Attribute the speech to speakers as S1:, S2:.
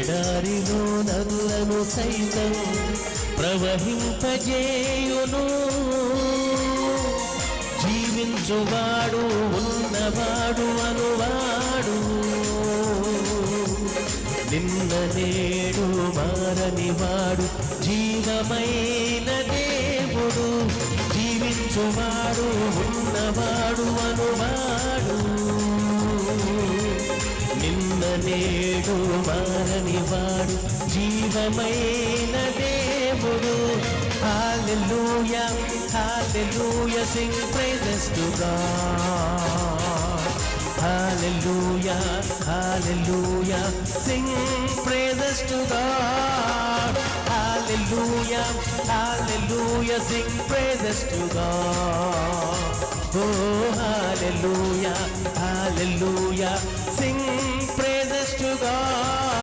S1: ఎడారిలో నదులను సైతం ప్రవహింపజేయును. జీవించువాడు ఉన్నవాడు అనువాడు, నిన్న నేడు మారనివాడు జీవమైన దేవుడు. జీవించువాడు ఉన్నవాడు అనువాడు, నిన్న నేడు మారనివాడు జీవమైన దేవుడు. హల్లెలూయా హల్లెలూయా, sing praises to God. Hallelujah, hallelujah, sing praises to God. Hallelujah, hallelujah, sing praises to God. Oh, hallelujah, hallelujah, sing praises to God.